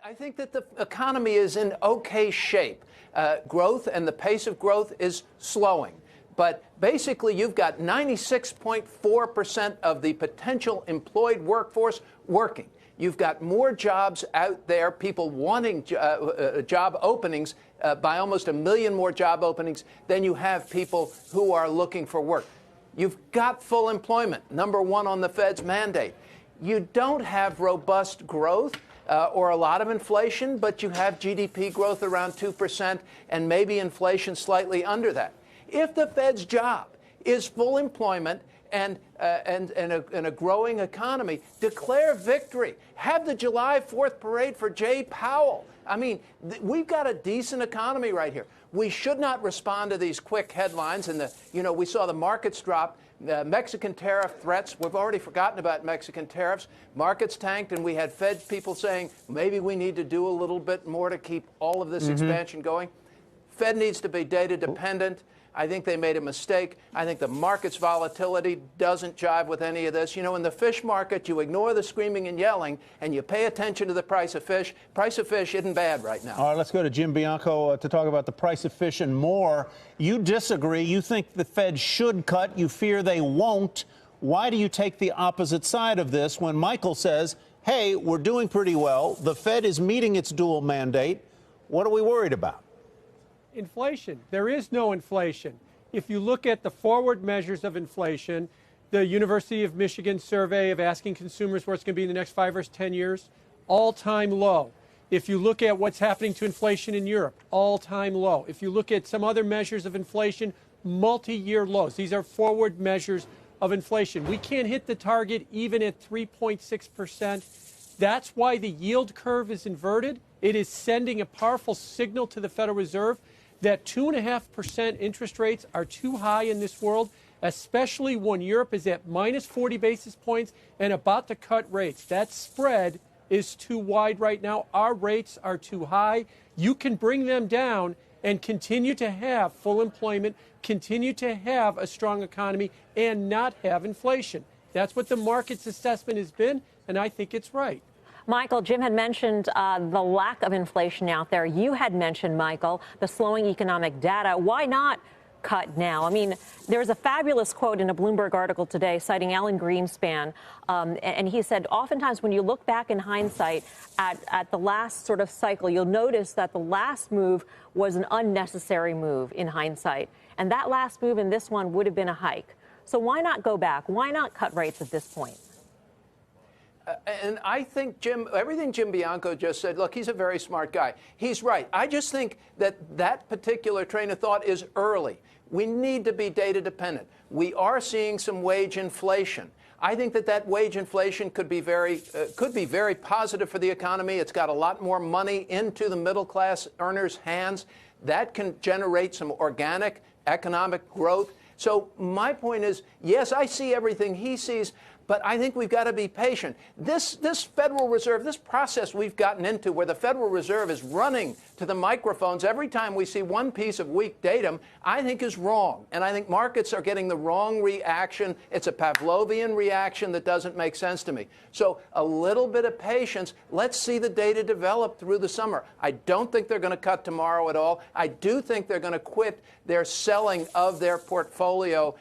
I think that the economy is in okay shape. Growth and the pace of growth is slowing. But basically, you've got 96.4% of the potential employed workforce working. You've got more jobs out there, people wanting job openings, by almost 1 million more job openings than you have people who are looking for work. You've got full employment, #1 on the Fed's mandate. You don't have robust growth or a lot of inflation, but you have GDP growth around 2% and maybe inflation slightly under that. If the Fed's job is full employment and a growing economy, declare victory. Have the July 4th parade for Jay Powell. I mean, we've got a decent economy right here. We should not respond to these quick headlines. And we saw the markets drop. Mexican tariff threats. We've already forgotten about Mexican tariffs. Markets tanked, and we had Fed people saying maybe we need to do a little bit more to keep all of this expansion going. Fed needs to be data dependent. I think they made a mistake. I think the market's volatility doesn't jive with any of this. You know, in the fish market, you ignore the screaming and yelling, and you pay attention to the price of fish. Price of fish isn't bad right now. All right, let's go to Jim Bianco to talk about the price of fish and more. You disagree. You think the Fed should cut. You fear they won't. Why do you take the opposite side of this when Michael says, hey, we're doing pretty well, the Fed is meeting its dual mandate? What are we worried about? Inflation. There is no inflation. If you look at the forward measures of inflation, the University of Michigan survey of asking consumers where it's going to be in the next 5 or 10 years, all-time low. If you look at what's happening to inflation in Europe, all-time low. If you look at some other measures of inflation, multi-year lows. These are forward measures of inflation. We can't hit the target even at 3.6%. That's why the yield curve is inverted. It is sending a powerful signal to the Federal Reserve that 2.5% interest rates are too high in this world, especially when Europe is at minus 40 basis points and about to cut rates. That spread is too wide right now. Our rates are too high. You can bring them down and continue to have full employment, continue to have a strong economy, and not have inflation. That's what the market's assessment has been, and I think it's right. Michael, Jim had mentioned the lack of inflation out there. You had mentioned, Michael, the slowing economic data. Why not cut now? I mean, there's a fabulous quote in a Bloomberg article today citing Alan Greenspan, and he said, oftentimes when you look back in hindsight at the last sort of cycle, you'll notice that the last move was an unnecessary move in hindsight. And that last move in this one would have been a hike. So why not go back? Why not cut rates at this point? And I think, Jim, everything Jim Bianco just said, look, he's a very smart guy. He's right. I just think that particular train of thought is early. We need to be data dependent. We are seeing some wage inflation. I think that wage inflation could be very positive for the economy. It's got a lot more money into the middle class earners' hands. That can generate some organic economic growth. So my point is, yes, I see everything he sees, but I think we've got to be patient. This Federal Reserve, this process we've gotten into where the Federal Reserve is running to the microphones every time we see one piece of weak datum, I think is wrong. And I think markets are getting the wrong reaction. It's a Pavlovian reaction that doesn't make sense to me. So a little bit of patience. Let's see the data develop through the summer. I don't think they're going to cut tomorrow at all. I do think they're going to quit their selling of their portfolio.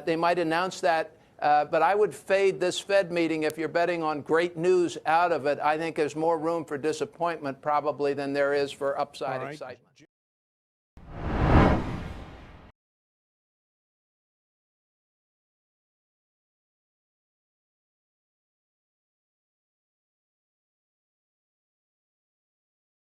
They might announce that. But I would fade this Fed meeting if you're betting on great news out of it. I think there's more room for disappointment probably than there is for upside excitement.